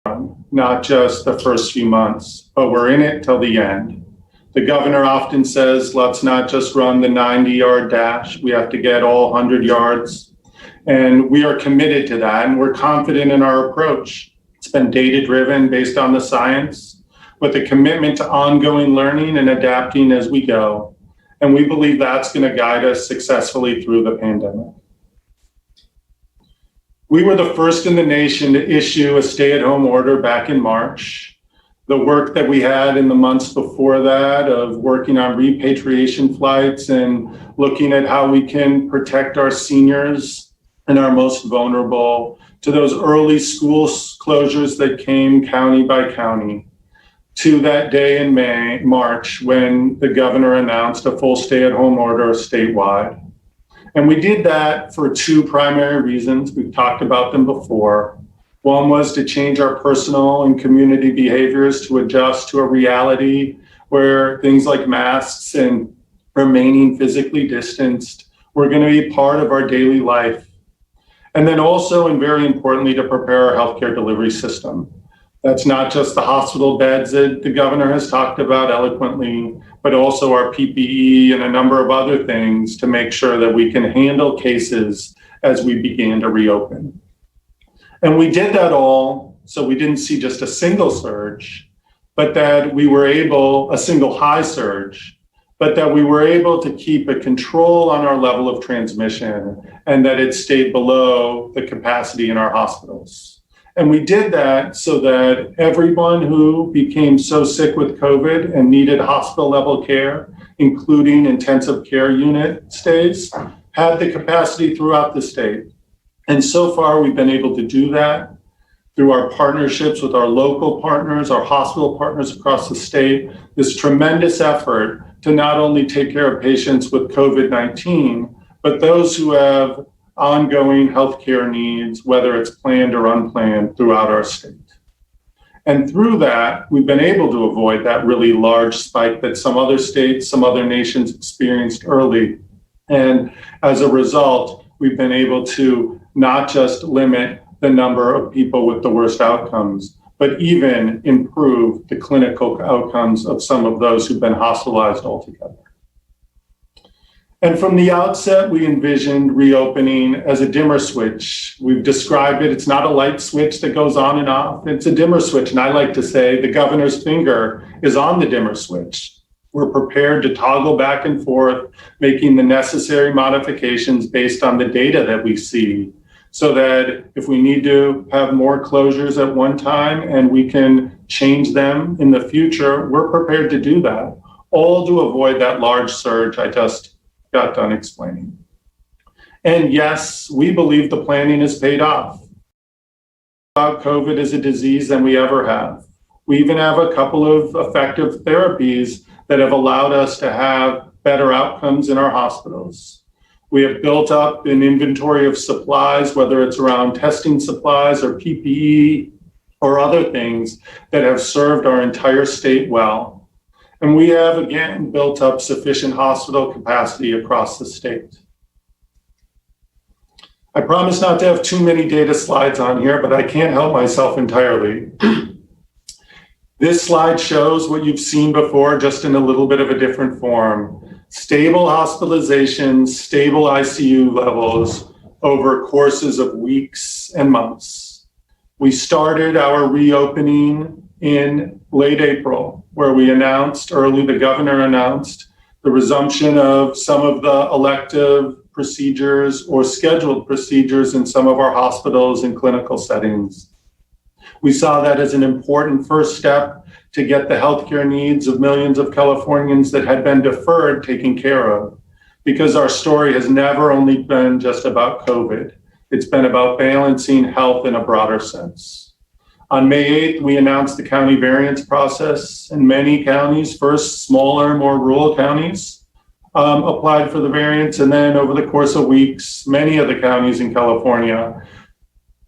not just the first few months, but we're in it till the end. The governor often says, let's not just run the 90-yard dash. We have to get all 100 yards. And we are committed to that, and we're confident in our approach. It's been data-driven based on the science, with a commitment to ongoing learning and adapting as we go. And we believe that's going to guide us successfully through the pandemic. We were the first in the nation to issue a stay-at-home order back in March. The work that we had in the months before that of working on repatriation flights and looking at how we can protect our seniors and our most vulnerable, to those early school closures that came county by county, to that day in March when the governor announced a full stay-at-home order statewide. And we did that for two primary reasons. We've talked about them before. One was to change our personal and community behaviors to adjust to a reality where things like masks and remaining physically distanced were going to be part of our daily life. And then also, and very importantly, to prepare our healthcare delivery system. That's not just the hospital beds that the governor has talked about eloquently, but also our PPE and a number of other things to make sure that we can handle cases as we began to reopen. And we did that all so we didn't see just a single surge, but that we were able, a single high surge, but that we were able to keep a control on our level of transmission and that it stayed below the capacity in our hospitals. And we did that so that everyone who became so sick with COVID and needed hospital level care, including intensive care unit stays, had the capacity throughout the state. And so far, we've been able to do that through our partnerships with our local partners, our hospital partners across the state, this tremendous effort to not only take care of patients with COVID-19, but those who have ongoing healthcare needs, whether it's planned or unplanned, throughout our state. And through that, we've been able to avoid that really large spike that some other states, some other nations experienced early. And as a result, we've been able to not just limit the number of people with the worst outcomes, but even improve the clinical outcomes of some of those who've been hospitalized altogether. And from the outset, we envisioned reopening as a dimmer switch. We've described it, it's not a light switch that goes on and off, it's a dimmer switch. And I like to say the governor's finger is on the dimmer switch. We're prepared to toggle back and forth, making the necessary modifications based on the data that we see, so that if we need to have more closures at one time and we can change them in the future, we're prepared to do that, all to avoid that large surge I just got done explaining. And yes, we believe the planning has paid off. About COVID as a disease than we ever have. We even have a couple of effective therapies that have allowed us to have better outcomes in our hospitals. We have built up an inventory of supplies, whether it's around testing supplies or PPE or other things that have served our entire state well. And we have, again, built up sufficient hospital capacity across the state. I promise not to have too many data slides on here, but I can't help myself entirely. This slide shows what you've seen before, just in a little bit of a different form. Stable hospitalizations, stable ICU levels over courses of weeks and months. We started our reopening in late April, where we announced, the governor announced the resumption of some of the elective procedures or scheduled procedures in some of our hospitals and clinical settings. We saw that as an important first step to get the healthcare needs of millions of Californians that had been deferred taken care of, because our story has never only been just about COVID. It's been about balancing health in a broader sense. On May 8th, we announced the county variance process, and many counties, first smaller, more rural counties, applied for the variance. And then over the course of weeks, many of the counties in California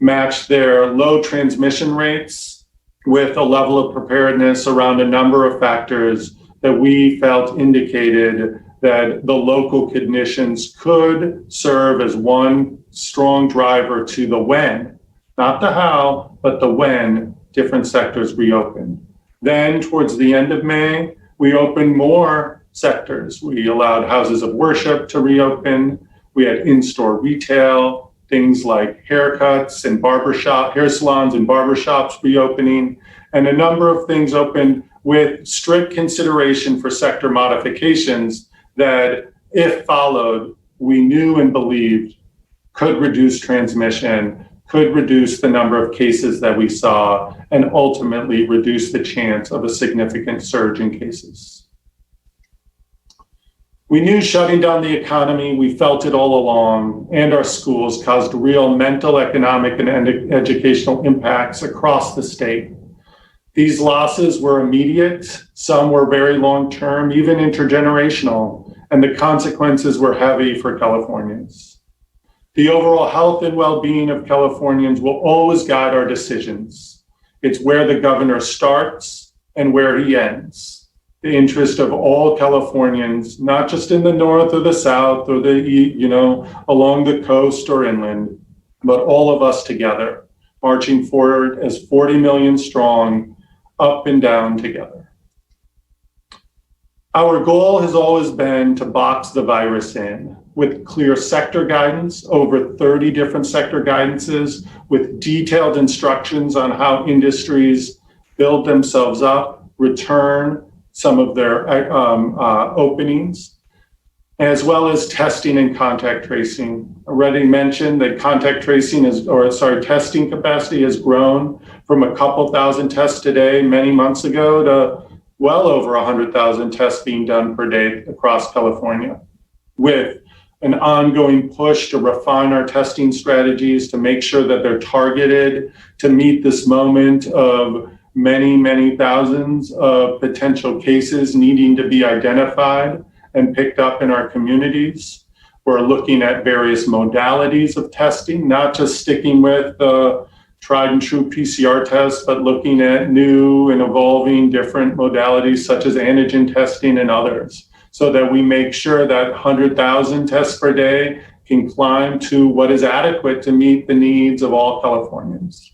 matched their low transmission rates with a level of preparedness around a number of factors that we felt indicated that the local conditions could serve as one strong driver to the when, not the how, but the when different sectors reopened. Then towards the end of May, we opened more sectors. We allowed houses of worship to reopen. We had in-store retail, things like haircuts and hair salons and barbershops reopening, and a number of things opened with strict consideration for sector modifications that, if followed, we knew and believed could reduce transmission, could reduce the number of cases that we saw, and ultimately reduce the chance of a significant surge in cases. We knew shutting down the economy, we felt it all along, and our schools caused real mental, economic, and educational impacts across the state. These losses were immediate, some were very long-term, even intergenerational, and the consequences were heavy for Californians. The overall health and well-being of Californians will always guide our decisions. It's where the governor starts and where he ends. The interest of all Californians, not just in the north or the south or along the coast or inland, but all of us together, marching forward as 40 million strong, up and down together. Our goal has always been to box the virus in with clear sector guidance, over 30 different sector guidances, with detailed instructions on how industries build themselves up, return some of their openings, as well as testing and contact tracing. I already mentioned that testing capacity has grown from a couple thousand tests today many months ago to well over 100,000 tests being done per day across California, with an ongoing push to refine our testing strategies to make sure that they're targeted to meet this moment of many, many thousands of potential cases needing to be identified and picked up in our communities. We're looking at various modalities of testing, not just sticking with the tried and true PCR tests, but looking at new and evolving different modalities such as antigen testing and others, so that we make sure that 100,000 tests per day can climb to what is adequate to meet the needs of all Californians.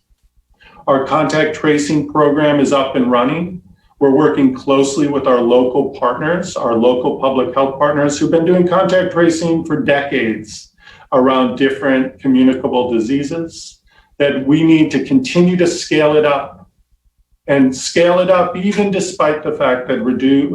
Our contact tracing program is up and running. We're working closely with our local partners, our local public health partners who've been doing contact tracing for decades around different communicable diseases, that we need to continue to scale it up, and scale it up even despite the fact that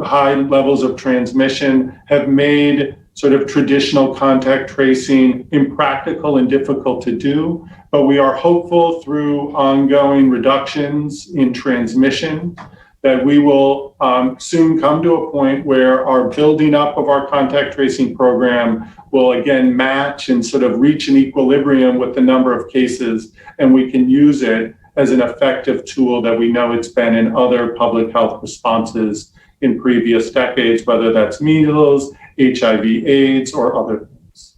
high levels of transmission have made sort of traditional contact tracing impractical and difficult to do. But we are hopeful through ongoing reductions in transmission that we will soon come to a point where our building up of our contact tracing program will again match and sort of reach an equilibrium with the number of cases, and we can use it as an effective tool that we know it's been in other public health responses in previous decades, whether that's measles, HIV/AIDS, or other things.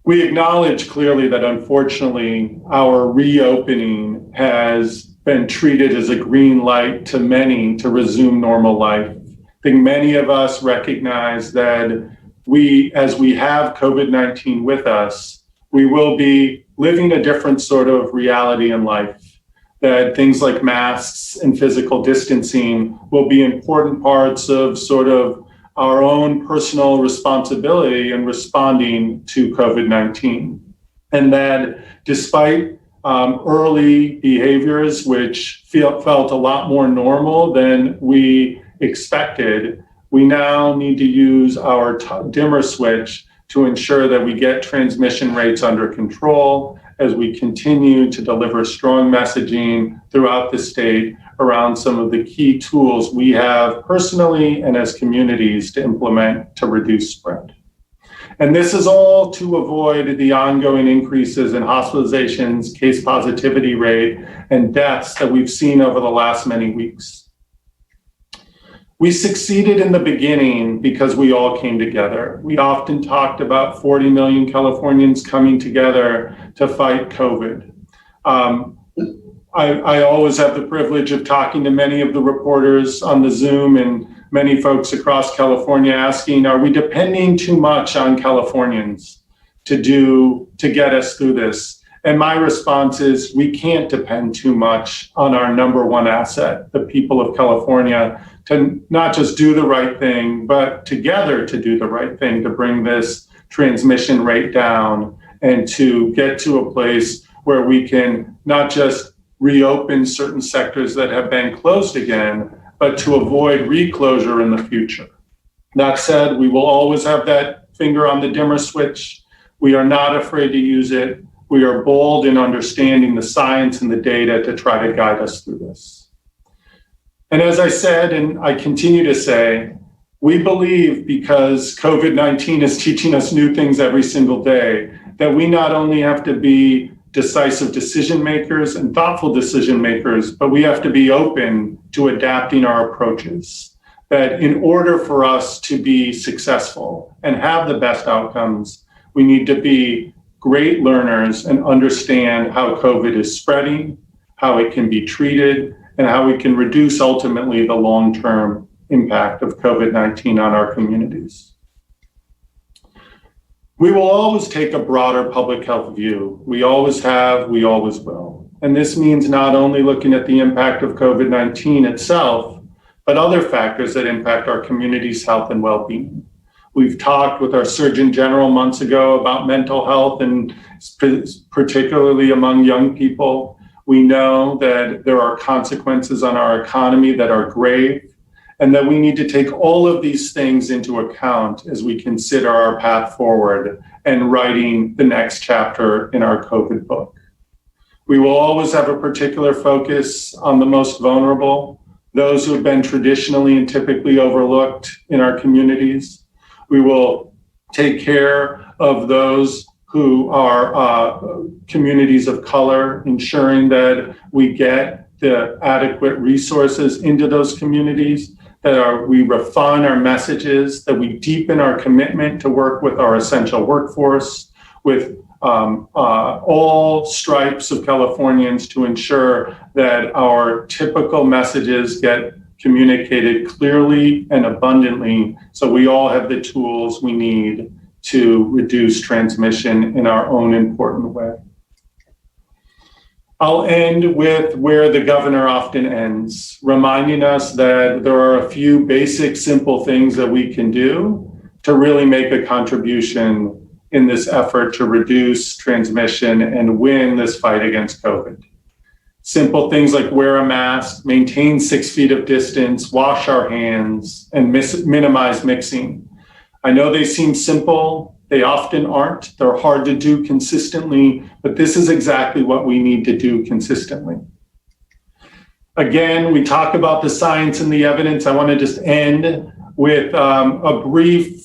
We acknowledge clearly that unfortunately our reopening has been treated as a green light to many to resume normal life. I think many of us recognize that as we have COVID-19 with us, we will be living a different sort of reality in life, that things like masks and physical distancing will be important parts of sort of our own personal responsibility in responding to COVID-19. And that despite early behaviors which felt a lot more normal than we expected, we now need to use our dimmer switch to ensure that we get transmission rates under control as we continue to deliver strong messaging throughout the state around some of the key tools we have personally and as communities to implement to reduce spread. And this is all to avoid the ongoing increases in hospitalizations, case positivity rate, and deaths that we've seen over the last many weeks. We succeeded in the beginning because we all came together. We often talked about 40 million Californians coming together to fight COVID. I always have the privilege of talking to many of the reporters on the Zoom and many folks across California asking, are we depending too much on Californians to get us through this? And my response is we can't depend too much on our number one asset, the people of California, to not just do the right thing, but together to do the right thing to bring this transmission rate down and to get to a place where we can not just reopen certain sectors that have been closed again, but to avoid reclosure in the future. That said, we will always have that finger on the dimmer switch. We are not afraid to use it. We are bold in understanding the science and the data to try to guide us through this. And as I said, and I continue to say, we believe because COVID-19 is teaching us new things every single day, that we not only have to be decisive decision makers and thoughtful decision makers, but we have to be open to adapting our approaches. That in order for us to be successful and have the best outcomes, we need to be great learners and understand how COVID is spreading, how it can be treated, and how we can reduce ultimately the long-term impact of COVID-19 on our communities. We will always take a broader public health view. We always have, we always will. And this means not only looking at the impact of COVID-19 itself, but other factors that impact our community's health and well-being. We've talked with our Surgeon General months ago about mental health, and particularly among young people. We know that there are consequences on our economy that are grave, and that we need to take all of these things into account as we consider our path forward and writing the next chapter in our COVID book. We will always have a particular focus on the most vulnerable, those who have been traditionally and typically overlooked in our communities. We will take care of those who are communities of color, ensuring that we get the adequate resources into those communities, that we refine our messages, that we deepen our commitment to work with our essential workforce, with all stripes of Californians to ensure that our typical messages get communicated clearly and abundantly, so we all have the tools we need to reduce transmission in our own important way. I'll end with where the governor often ends, reminding us that there are a few basic, simple things that we can do to really make a contribution in this effort to reduce transmission and win this fight against COVID. Simple things like wear a mask, maintain 6 feet of distance, wash our hands, and minimize mixing. I know they seem simple. They often aren't. They're hard to do consistently, but this is exactly what we need to do consistently. Again, we talk about the science and the evidence. I want to just end with a brief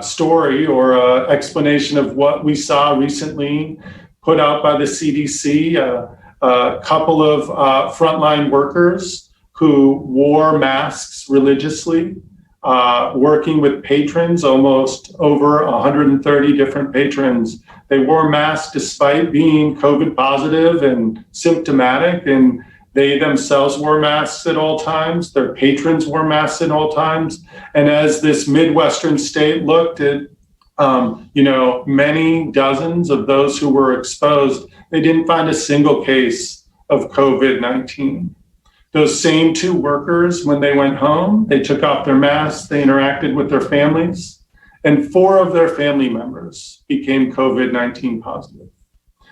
story or explanation of what we saw recently put out by the CDC. A couple of frontline workers who wore masks religiously, working with patrons, almost over 130 different patrons. They wore masks despite being COVID positive and symptomatic, and they themselves wore masks at all times. Their patrons wore masks at all times. And as this Midwestern state looked at many dozens of those who were exposed, they didn't find a single case of COVID-19. Those same two workers, when they went home, they took off their masks, they interacted with their families, and 4 of their family members became COVID-19 positive.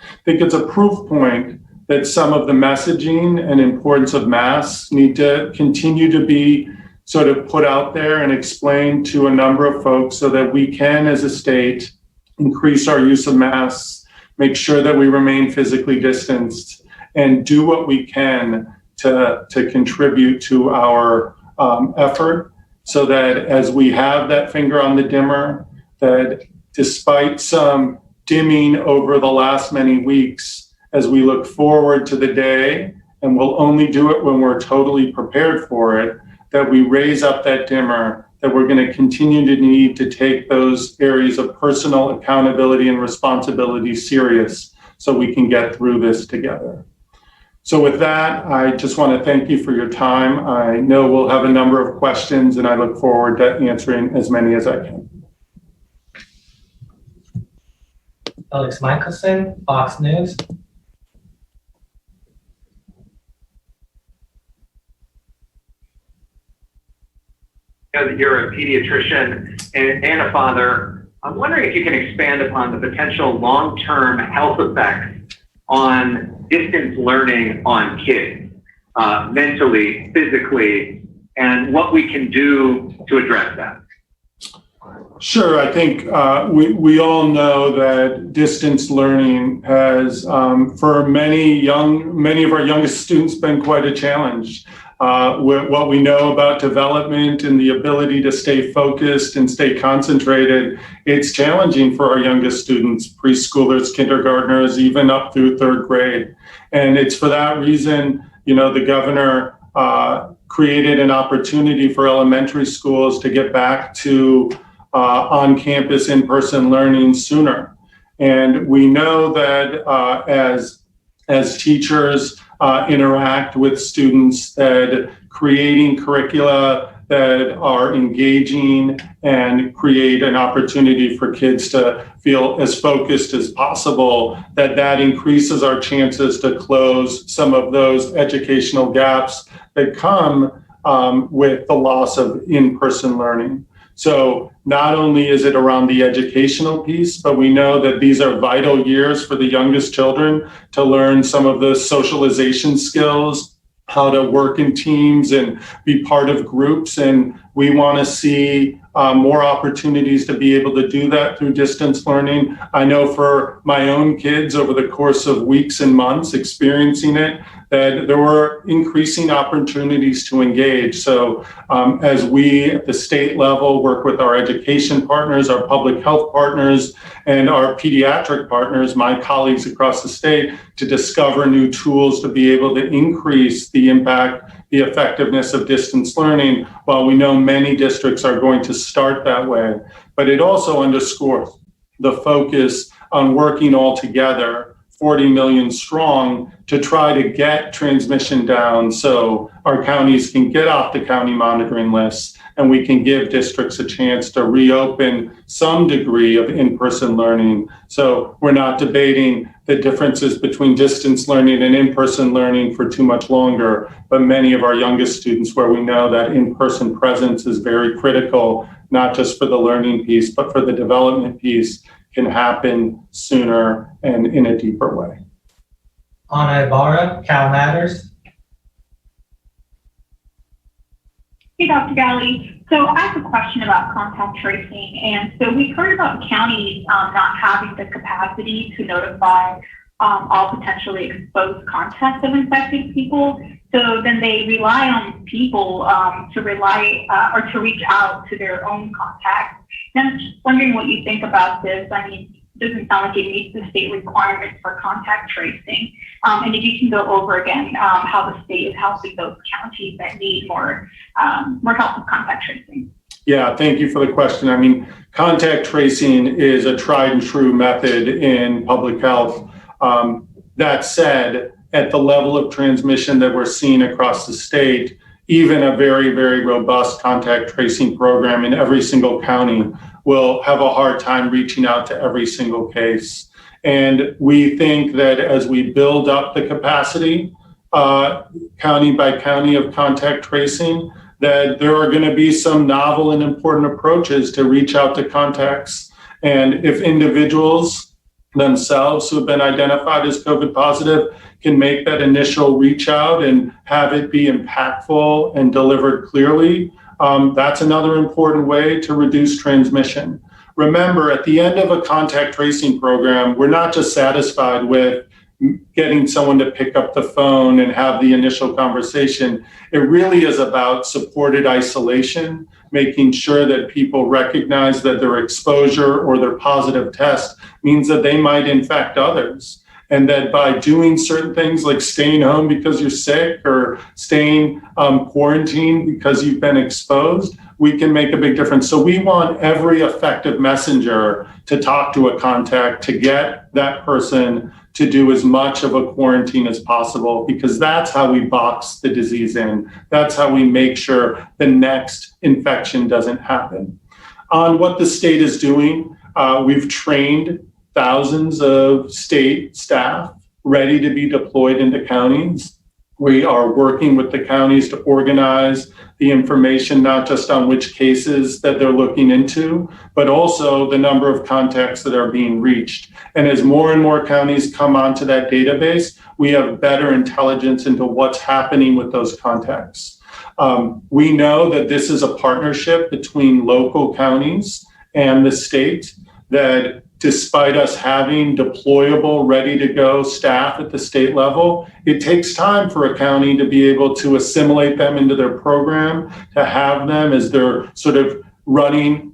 I think it's a proof point that some of the messaging and importance of masks need to continue to be sort of put out there and explained to a number of folks so that we can, as a state, increase our use of masks, make sure that we remain physically distanced, and do what we can to contribute to our effort so that as we have that finger on the dimmer, that despite some dimming over the last many weeks, as we look forward to the day, and we'll only do it when we're totally prepared for it, that we raise up that dimmer, that we're going to continue to need to take those areas of personal accountability and responsibility serious so we can get through this together. So with that, I just want to thank you for your time. I know we'll have a number of questions, and I look forward to answering as many as I can. Alex Michelson, Fox News. Know that you're a pediatrician and a father. I'm wondering if you can expand upon the potential long-term health effects on distance learning on kids, mentally, physically, and what we can do to address that. Sure. I think we all know that distance learning has, for many of our youngest students, been quite a challenge. What we know about development and the ability to stay focused and stay concentrated, it's challenging for our youngest students, preschoolers, kindergartners, even up through third grade. And it's for that reason, the governor created an opportunity for elementary schools to get back to on-campus in-person learning sooner. And we know that as teachers interact with students, that creating curricula that are engaging and create an opportunity for kids to feel as focused as possible, that increases our chances to close some of those educational gaps that come with the loss of in-person learning. So not only is it around the educational piece, but we know that these are vital years for the youngest children to learn some of the socialization skills, how to work in teams and be part of groups. And we want to see more opportunities to be able to do that through distance learning. I know for my own kids over the course of weeks and months experiencing it, that there were increasing opportunities to engage. So as we at the state level work with our education partners, our public health partners, and our pediatric partners, my colleagues across the state, to discover new tools to be able to increase the impact, the effectiveness of distance learning, while we know many districts are going to start that way. But it also underscores the focus on working all together, 40 million strong, to try to get transmission down so our counties can get off the county monitoring lists and we can give districts a chance to reopen some degree of in-person learning. So we're not debating the differences between distance learning and in-person learning for too much longer, but many of our youngest students, where we know that in-person presence is very critical, not just for the learning piece, but for the development piece, can happen sooner and in a deeper way. Anna Ibarra, Cal Matters. Hey, Dr. Ghaly. So I have a question about contact tracing. And so we've heard about counties not having the capacity to notify all potentially exposed contacts of infected people. So then they rely on people to reach out to their own contacts. And I'm just wondering what you think about this. I mean, it doesn't sound like it meets the state requirements for contact tracing. And if you can go over again how the state is helping those counties that need more help with contact tracing. Yeah, thank you for the question. I mean, contact tracing is a tried and true method in public health. That said, at the level of transmission that we're seeing across the state, even a very, very robust contact tracing program in every single county will have a hard time reaching out to every single case. And we think that as we build up the capacity, county by county, of contact tracing, that there are going to be some novel and important approaches to reach out to contacts. And if individuals themselves who have been identified as COVID positive can make that initial reach out and have it be impactful and delivered clearly, that's another important way to reduce transmission. Remember, at the end of a contact tracing program, we're not just satisfied with getting someone to pick up the phone and have the initial conversation. It really is about supported isolation, making sure that people recognize that their exposure or their positive test means that they might infect others. And that by doing certain things like staying home because you're sick or staying quarantined because you've been exposed, we can make a big difference. So we want every effective messenger to talk to a contact, to get that person to do as much of a quarantine as possible, because that's how we box the disease in. That's how we make sure the next infection doesn't happen. On what the state is doing, we've trained thousands of state staff ready to be deployed into counties. We are working with the counties to organize the information, not just on which cases that they're looking into, but also the number of contacts that are being reached. And as more and more counties come onto that database, we have better intelligence into what's happening with those contacts. We know that this is a partnership between local counties and the state, that despite us having deployable, ready to go staff at the state level, it takes time for a county to be able to assimilate them into their program, to have them as they're sort of running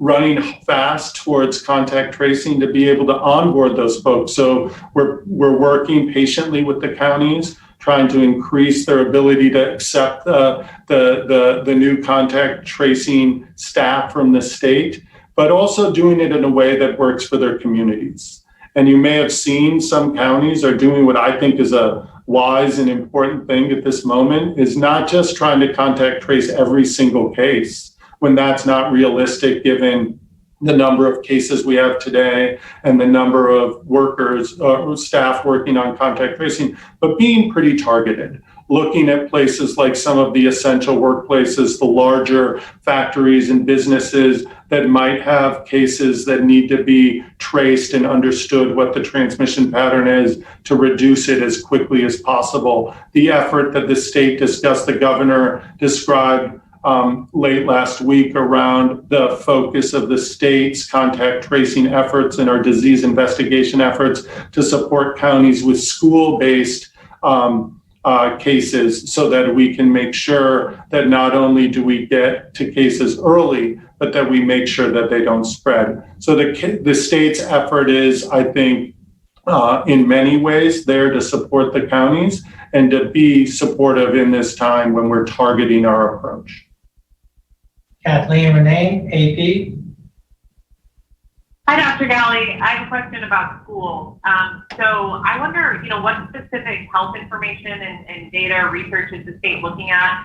fast towards contact tracing, to be able to onboard those folks. So we're working patiently with the counties, trying to increase their ability to accept the new contact tracing staff from the state, but also doing it in a way that works for their communities. And you may have seen some counties are doing what I think is a wise and important thing at this moment, is not just trying to contact trace every single case, when that's not realistic given the number of cases we have today and the number of workers or staff working on contact tracing, but being pretty targeted, looking at places like some of the essential workplaces, the larger factories and businesses that might have cases that need to be traced and understood what the transmission pattern is, to reduce it as quickly as possible. The effort that the state discussed, the governor described late last week around the focus of the state's contact tracing efforts and our disease investigation efforts to support counties with school-based cases, so that we can make sure that not only do we get to cases early, but that we make sure that they don't spread. So the state's effort is, I think, in many ways there to support the counties and to be supportive in this time when we're targeting our approach. Kathleen Renee, AP. Hi, Dr. Ghaly. I have a question about schools. So I wonder, what specific health information and data research is the state looking at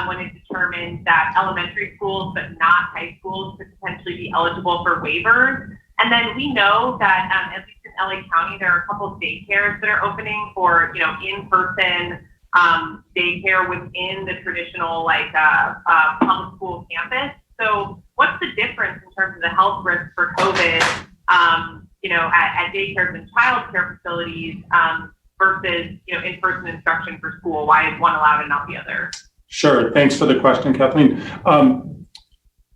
when it determines that elementary schools, but not high schools, could potentially be eligible for waivers? And then we know that at least in LA County, there are a couple of daycares that are opening for, in-person daycare within the traditional public school campus. So what's the difference in terms of the health risk for COVID, at daycares and childcare facilities versus, in-person instruction for school? Why is one allowed and not the other? Sure. Thanks for the question, Kathleen.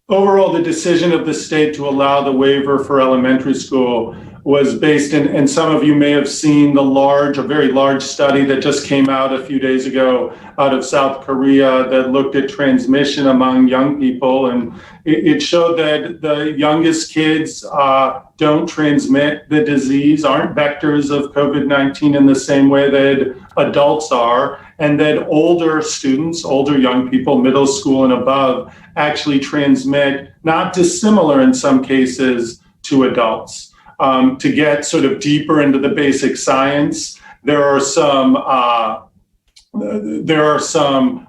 Overall, the decision of the state to allow the waiver for elementary school was based in, and some of you may have seen a very large study that just came out a few days ago out of South Korea that looked at transmission among young people. And it showed that the youngest kids don't transmit the disease, aren't vectors of COVID-19 in the same way that adults are, and that older students, older young people, middle school and above, actually transmit, not dissimilar in some cases, to adults. To get sort of deeper into the basic science, there are some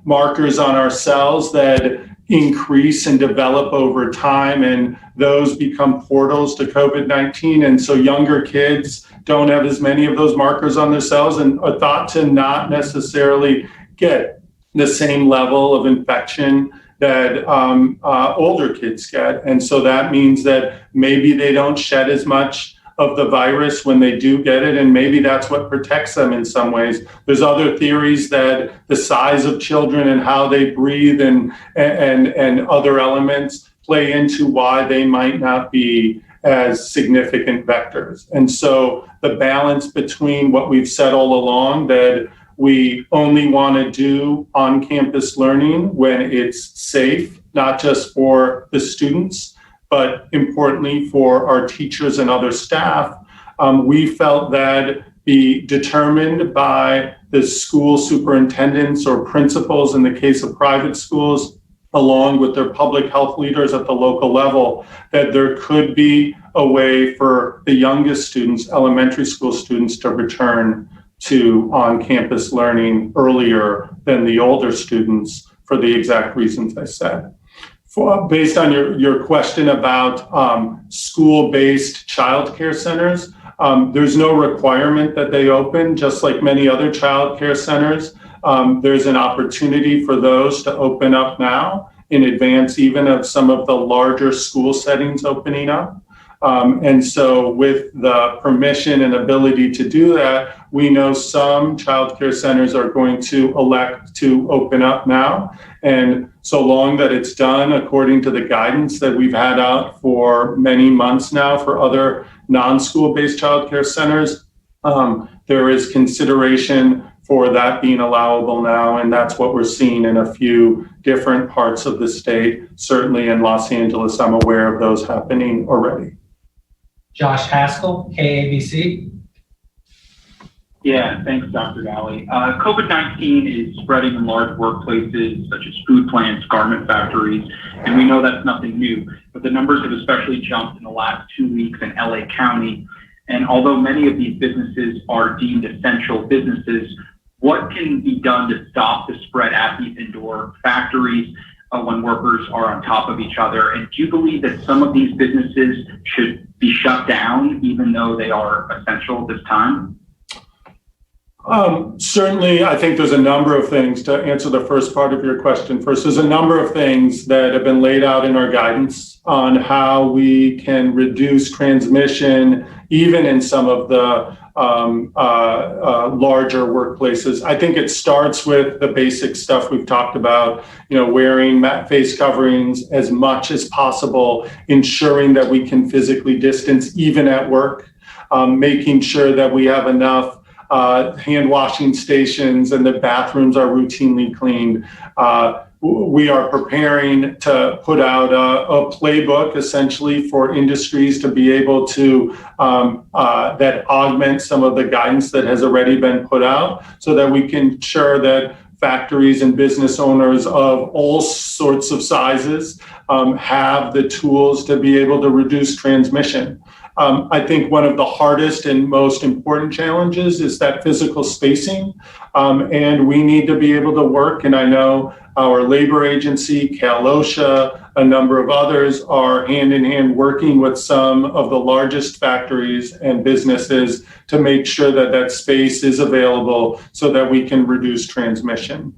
markers on our cells that increase and develop over time, and those become portals to COVID-19. And so younger kids don't have as many of those markers on their cells and are thought to not necessarily get the same level of infection that older kids get. And so that means that maybe they don't shed as much of the virus when they do get it, and maybe that's what protects them in some ways. There's other theories that the size of children and how they breathe and other elements play into why they might not be as significant vectors. And so the balance between what we've said all along, that we only want to do on-campus learning when it's safe, not just for the students, but importantly for our teachers and other staff. We felt that be determined by the school superintendents or principals in the case of private schools, along with their public health leaders at the local level, that there could be a way for the youngest students, elementary school students, to return to on-campus learning earlier than the older students for the exact reasons I said. Based on your question about school-based childcare centers, There's no requirement that they open, just like many other child care centers. There's an opportunity for those to open up now in advance even of some of the larger school settings opening up. And so with the permission and ability to do that, we know some child care centers are going to elect to open up now. And so long that it's done according to the guidance that we've had out for many months now for other non-school-based child care centers, there is consideration for that being allowable now. And that's what we're seeing in a few different parts of the state. Certainly in Los Angeles, I'm aware of those happening already. Josh Haskell, KABC. Yeah, thanks, Dr. Ghaly. COVID-19 is spreading in large workplaces such as food plants, garment factories, and we know that's nothing new, but the numbers have especially jumped in the last 2 weeks in LA County. And although many of these businesses are deemed essential businesses, what can be done to stop the spread at these indoor factories when workers are on top of each other? And do you believe that some of these businesses should be shut down even though they are essential at this time? Certainly, I think there's a number of things to answer the first part of your question. First, there's a number of things that have been laid out in our guidance on how we can reduce transmission, even in some of the larger workplaces. I think it starts with the basic stuff we've talked about, wearing face coverings as much as possible, ensuring that we can physically distance even at work, making sure that we have enough hand washing stations and the bathrooms are routinely cleaned. We are preparing to put out a playbook essentially for industries to be able to that augment some of the guidance that has already been put out so that we can ensure that factories and business owners of all sorts of sizes have the tools to be able to reduce transmission. I think one of the hardest and most important challenges is that physical spacing, and we need to be able to work. And I know our labor agency, CalOSHA, a number of others are hand in hand working with some of the largest factories and businesses to make sure that that space is available so that we can reduce transmission.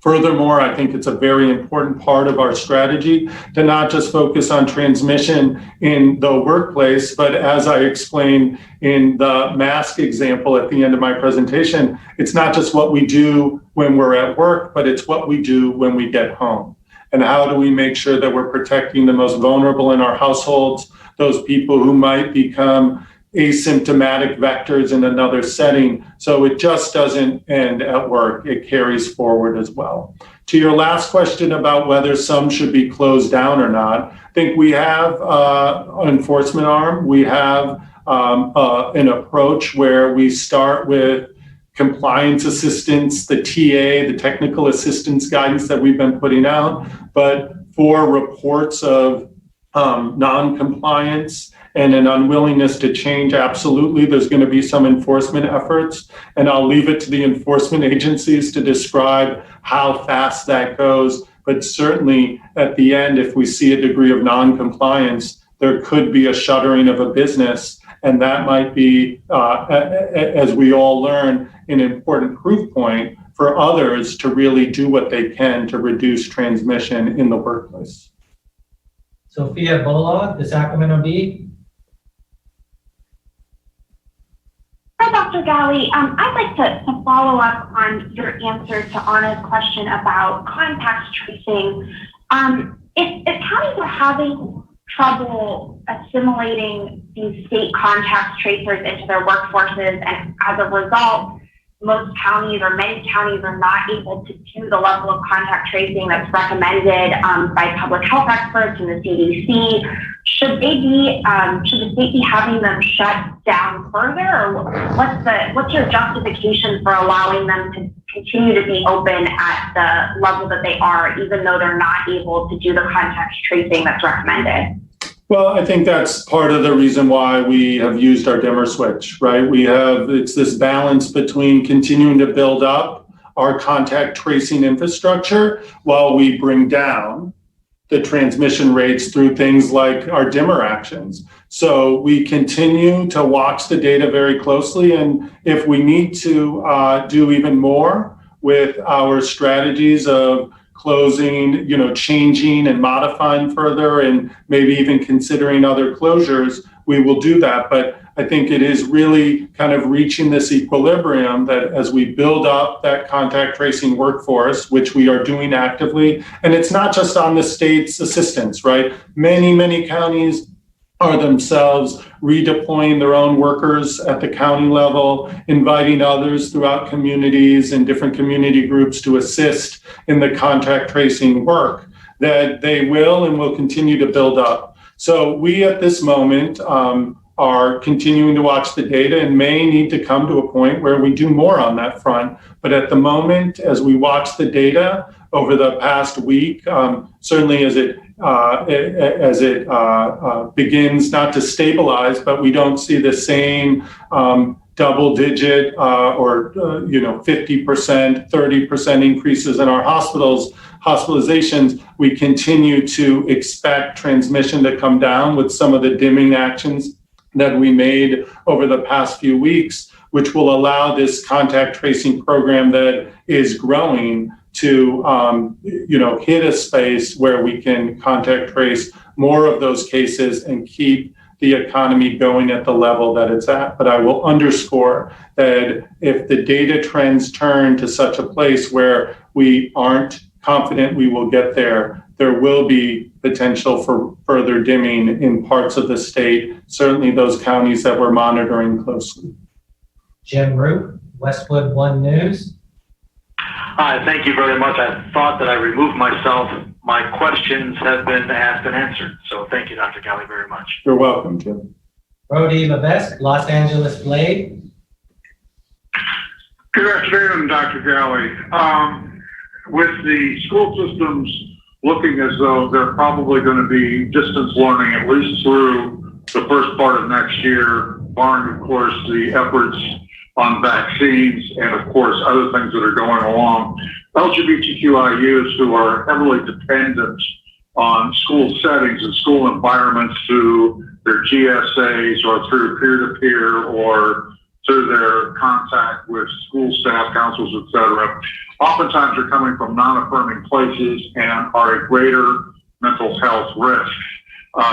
Furthermore, I think it's a very important part of our strategy to not just focus on transmission in the workplace, but as I explained in the mask example at the end of my presentation, it's not just what we do when we're at work, but it's what we do when we get home. And how do we make sure that we're protecting the most vulnerable in our households, those people who might become asymptomatic vectors in another setting. So it just doesn't end at work, it carries forward as well. To your last question about whether some should be closed down or not, I think we have an enforcement arm. We have an approach where we start with compliance assistance, the TA, the technical assistance guidance that we've been putting out. But for reports of non-compliance and an unwillingness to change, absolutely, there's going to be some enforcement efforts. And I'll leave it to the enforcement agencies to describe how fast that goes. But certainly at the end, if we see a degree of non-compliance, there could be a shuttering of a business. And that might be, as we all learn, an important proof point for others to really do what they can to reduce transmission in the workplace. Sophia Bullock, the Sacramento Bee. Hi, Dr. Ghaly. I'd like to follow up on your answer to Anna's question about contact tracing. If counties are having trouble assimilating these state contact tracers into their workforces, and as a result, most counties or many counties are not able to do the level of contact tracing that's recommended by public health experts and the CDC. Should the state be having them shut down further, or what's your justification for allowing them to continue to be open at the level that they are, even though they're not able to do the contact tracing that's recommended? Well, I think that's part of the reason why we have used our dimmer switch, right? It's this balance between continuing to build up our contact tracing infrastructure while we bring down the transmission rates through things like our dimmer actions. So we continue to watch the data very closely, and if we need to do even more with our strategies of closing, changing and modifying further, and maybe even considering other closures, we will do that. But I think it is really kind of reaching this equilibrium that as we build up that contact tracing workforce, which we are doing actively, and it's not just on the state's assistance, right? Many counties are themselves redeploying their own workers at the county level, inviting others throughout communities and different community groups to assist in the contact tracing work that they will and will continue to build up. So we at this moment are continuing to watch the data and may need to come to a point where we do more on that front. But at the moment, as we watch the data over the past week, certainly as it begins not to stabilize, but we don't see the same double-digit or 50%, 30% increases in our hospitalizations. We continue to expect transmission to come down with some of the dimming actions that we made over the past few weeks, which will allow this contact tracing program that is growing to hit a space where we can contact trace more of those cases and keep the economy going at the level that it's at. But I will underscore that if the data trends turn to such a place where we aren't confident we will get there, there will be potential for further dimming in parts of the state, certainly those counties that we're monitoring closely. Jim Root, Westwood One News. Hi, thank you very much. I thought that I removed myself. My questions have been asked and answered. So thank you, Dr. Ghaly, very much. You're welcome, Jim. Brody Levesque, Los Angeles Blade. Good afternoon, Dr. Ghaly. With the school systems looking as though they're probably going to be distance learning at least through the first part of next year, barring, of course, the efforts on vaccines and, of course, other things that are going along, LGBTQIUs who are heavily dependent on school settings and school environments through their GSAs or through peer-to-peer or through their contact with school staff, councils, et cetera, oftentimes are coming from non-affirming places and are at greater mental health risk.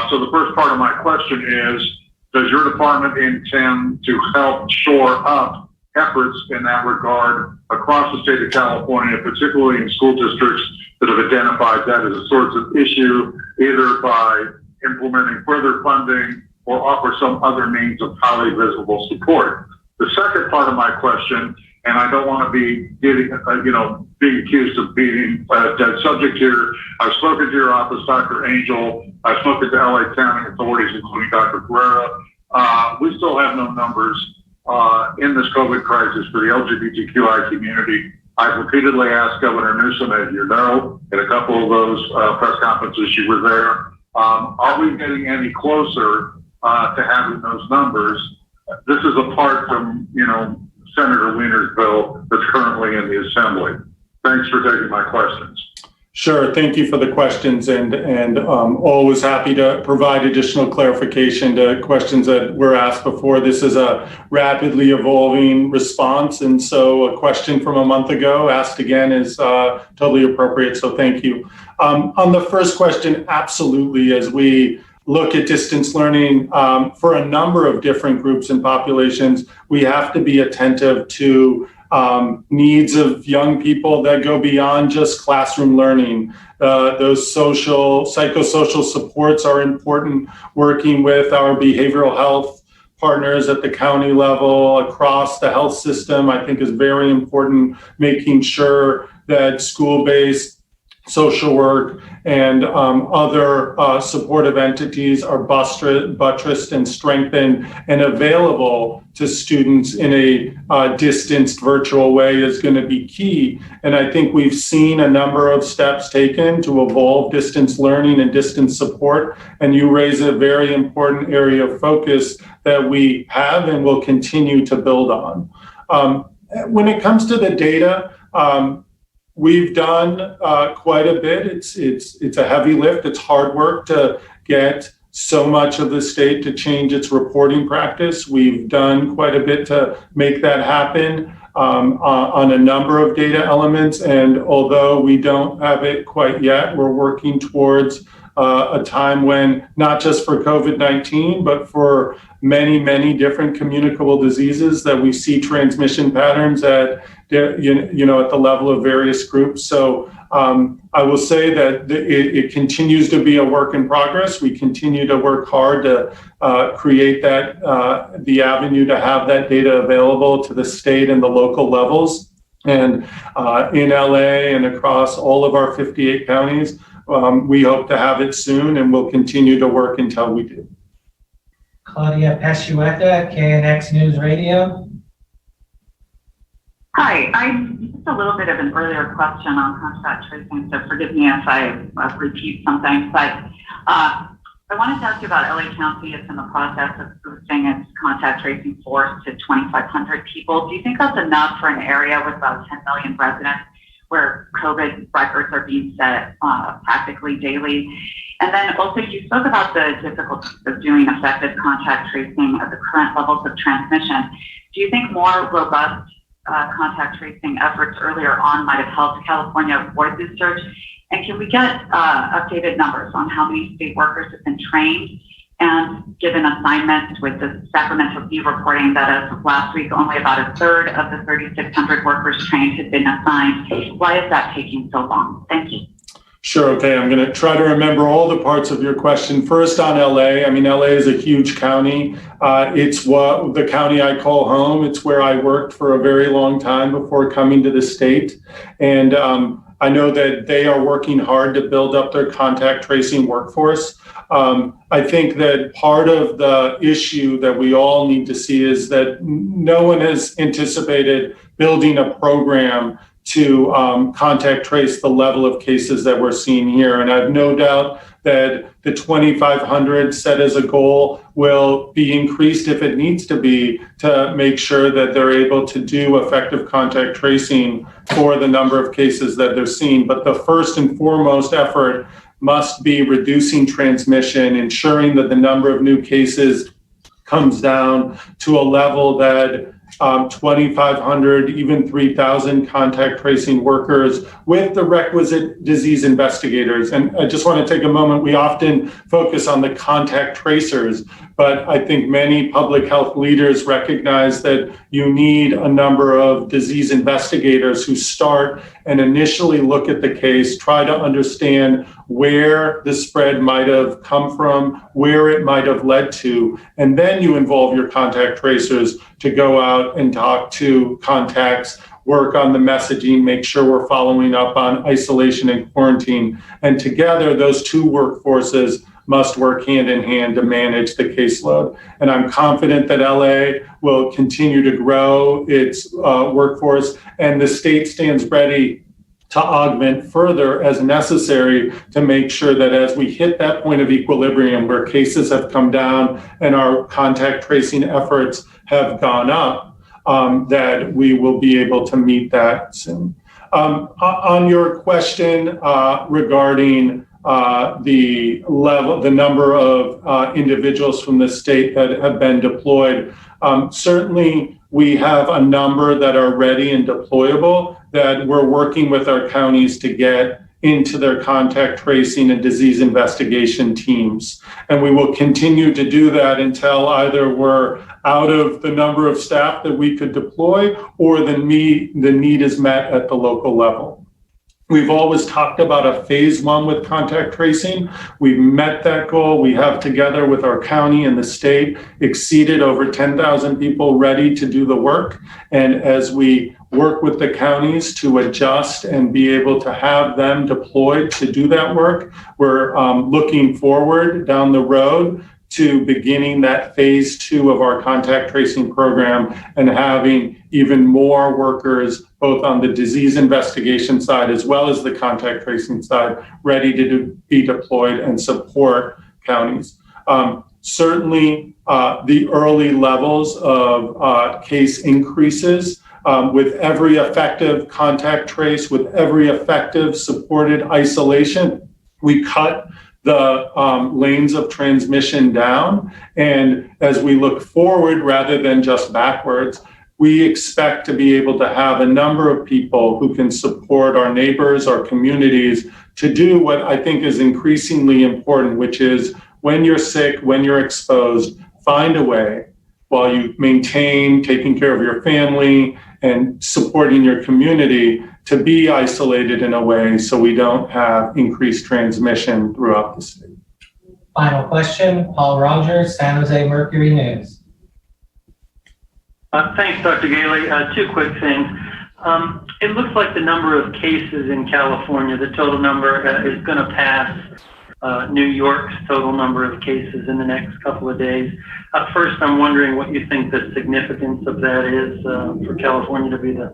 So the first part of my question is, does your department intend to help shore up efforts in that regard across the state of California, particularly in school districts that have identified that as a source of issue, either by implementing further funding or offer some other means of highly visible support? The second part of my question, and I don't want to be being accused of being a dead subject here. I've spoken to your office, Dr. Angel. I've spoken to LA County authorities, including Dr. Guerra. We still have no numbers in this COVID crisis for the LGBTQI community. I've repeatedly asked Governor Newsom, as you know, at a couple of those press conferences you were there, are we getting any closer to having those numbers? This is apart from, Senator Wiener's bill that's currently in the Assembly. Thanks for taking my questions. Sure. Thank you for the questions, and always happy to provide additional clarification to questions that were asked before. This is a rapidly evolving response, and so a question from a month ago asked again is totally appropriate, so thank you. On the first question, absolutely, as we look at distance learning for a number of different groups and populations, we have to be attentive to needs of young people that go beyond just classroom learning. Those psychosocial supports are important, working with our behavioral health partners at the county level, across the health system, I think is very important, making sure that school-based social work and other supportive entities are buttressed and strengthened and available to students in a distanced virtual way is going to be key. And I think we've seen a number of steps taken to evolve distance learning and distance support. And you raise a very important area of focus that we have and will continue to build on. When it comes to the data, we've done quite a bit. It's a heavy lift. It's hard work to get so much of the state to change its reporting practice. We've done quite a bit to make that happen on a number of data elements. And although we don't have it quite yet, we're working towards a time when, not just for COVID-19, but for many, many different communicable diseases, that we see transmission patterns at, at the level of various groups. So I will say that it continues to be a work in progress. We continue to work hard to create that, the avenue to have that data available to the state and the local levels. And in LA and across all of our 58 counties, we hope to have it soon, and we'll continue to work until we do. Claudia Peshueta, KNX News Radio. Hi, just a little bit of an earlier question on contact tracing, so forgive me if I repeat something, but I wanted to ask you about LA County. It's in the process of boosting its contact tracing force to 2,500 people. Do you think that's enough for an area with about 10 million residents where COVID records are being set practically daily? And then also, you spoke about the difficulties of doing effective contact tracing at the current levels of transmission. Do you think more robust contact tracing efforts earlier on might have helped California avoid this surge? And can we get updated numbers on how many state workers have been trained and given assignments, with the Sacramento Bee reporting that as of last week, only about a third of the 3,600 workers trained had been assigned? Why is that taking so long? Thank you. Sure. Okay. I'm going to try to remember all the parts of your question. First, on LA. I mean, LA is a huge county. It's what the county I call home. It's where I worked for a very long time before coming to the state. And I know that they are working hard to build up their contact tracing workforce. I think that part of the issue that we all need to see is that no one has anticipated building a program to contact trace the level of cases that we're seeing here. And I have no doubt that the 2,500 set as a goal will be increased if it needs to be, to make sure that they're able to do effective contact tracing for the number of cases that they're seeing. But the first and foremost effort must be reducing transmission, ensuring that the number of new cases comes down to a level that 2,500, even 3,000 contact tracing workers with the requisite disease investigators. And I just want to take a moment. We often focus on the contact tracers, but I think many public health leaders recognize that you need a number of disease investigators who start and initially look at the case, try to understand where the spread might have come from, where it might have led to, and then you involve your contact tracers to go out and talk to contacts, work on the messaging, make sure we're following up on isolation and quarantine. And together, those two workforces must work hand in hand to manage the caseload. And I'm confident that LA will continue to grow its workforce, and the state stands ready to augment further as necessary to make sure that as we hit that point of equilibrium where cases have come down and our contact tracing efforts have gone up, that we will be able to meet that soon. On your question regarding the number of individuals from the state that have been deployed, certainly we have a number that are ready and deployable that we're working with our counties to get into their contact tracing and disease investigation teams. And we will continue to do that until either we're out of the number of staff that we could deploy or the need is met at the local level. We've always talked about a phase one with contact tracing. We've met that goal. We have, together with our county and the state, exceeded over 10,000 people ready to do the work. And as we work with the counties to adjust and be able to have them deployed to do that work, we're looking forward down the road to beginning that phase two of our contact tracing program and having even more workers, both on the disease investigation side as well as the contact tracing side, ready to be deployed and support counties. Certainly, the early levels of case increases with every effective contact trace, with every effective supported isolation, we cut the lanes of transmission down. And as we look forward rather than just backwards, we expect to be able to have a number of people who can support our neighbors, our communities, to do what I think is increasingly important, which is when you're sick, when you're exposed, find a way while you maintain taking care of your family and supporting your community to be isolated in a way so we don't have increased transmission throughout the state. Final question, Paul Rogers, San Jose Mercury News. Thanks, Dr. Ghaly. Two quick things. It looks like the number of cases in California, the total number is going to pass New York's total number of cases in the next couple of days. First, I'm wondering what you think the significance of that is for California to be the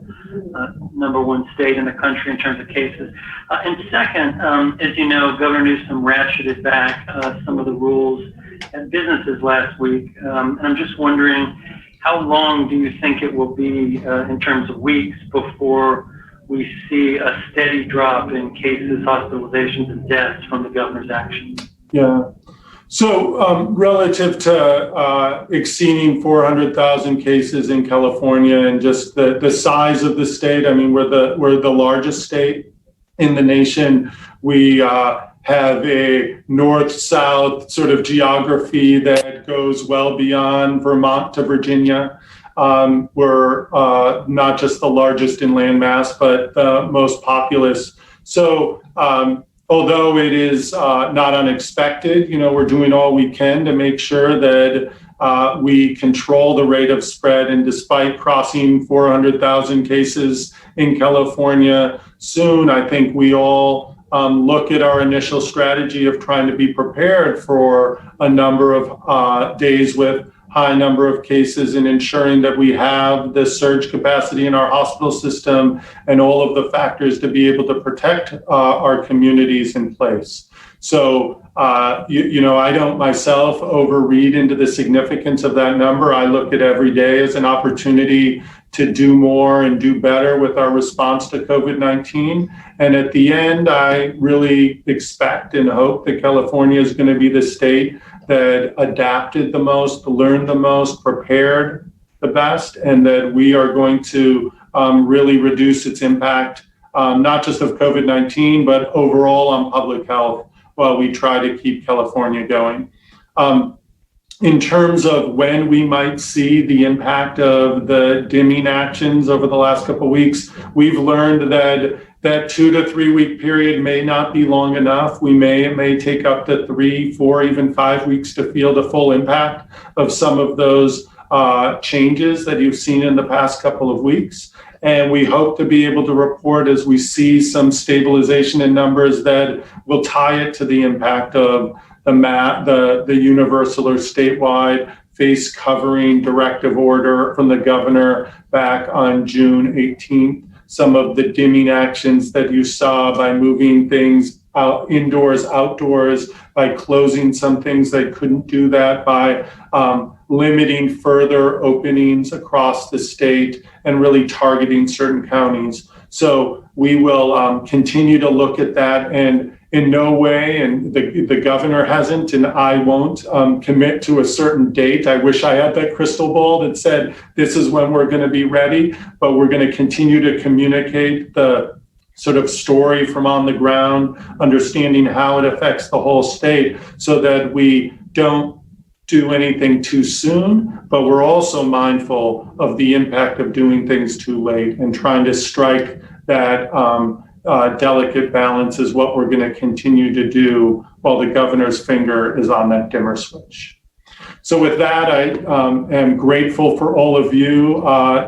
number one state in the country in terms of cases. And second, as you know, Governor Newsom ratcheted back some of the rules at businesses last week. And I'm just wondering, how long do you think it will be in terms of weeks before we see a steady drop in cases, hospitalizations, and deaths from the governor's actions? Yeah. So relative to exceeding 400,000 cases in California and just the size of the state, I mean, we're the largest state in the nation. We have a north-south sort of geography that goes well beyond Vermont to Virginia. We're not just the largest in landmass, but the most populous. So although it is not unexpected, you know, we're doing all we can to make sure that we control the rate of spread. And despite crossing 400,000 cases in California soon, I think we all look at our initial strategy of trying to be prepared for a number of days with high number of cases and ensuring that we have the surge capacity in our hospital system and all of the factors to be able to protect our communities in place. So, you know, I don't myself overread into the significance of that number. I look at every day as an opportunity to do more and do better with our response to COVID-19. And at the end, I really expect and hope that California is going to be the state that adapted the most, learned the most, prepared the best, and that we are going to really reduce its impact, not just of COVID-19, but overall on public health while we try to keep California going. In terms of when we might see the impact of the dimming actions over the last couple of weeks, we've learned that 2 to 3 week period may not be long enough. It may take up to 3, 4, even 5 weeks to feel the full impact of some of those changes that you've seen in the past couple of weeks. And we hope to be able to report as we see some stabilization in numbers that will tie it to the impact of the universal or statewide face covering directive order from the governor back on June 18th. Some of the dimming actions that you saw by moving things out indoors, outdoors, by closing some things that couldn't do that, by limiting further openings across the state and really targeting certain counties. So we will continue to look at that, and in no way, and the governor hasn't, and I won't commit to a certain date. I wish I had that crystal ball that said, this is when we're going to be ready, but we're going to continue to communicate the sort of story from on the ground, understanding how it affects the whole state so that we don't do anything too soon, but we're also mindful of the impact of doing things too late and trying to strike that delicate balance is what we're going to continue to do while the governor's finger is on that dimmer switch. So with that, I am grateful for all of you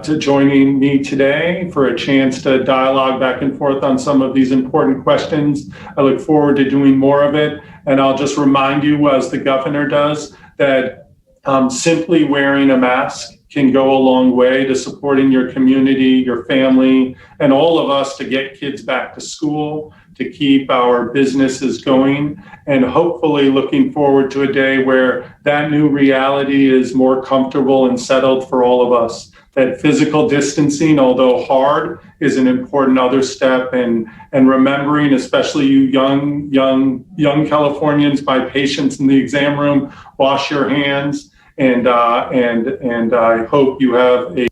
to joining me today for a chance to dialogue back and forth on some of these important questions. I look forward to doing more of it. And I'll just remind you, as the governor does, that simply wearing a mask can go a long way to supporting your community, your family, and all of us to get kids back to school, to keep our businesses going, and hopefully looking forward to a day where that new reality is more comfortable and settled for all of us. that physical distancing, although hard, is an important other step, and remembering, especially you young Californians, my patients in the exam room, wash your hands, and I hope you have a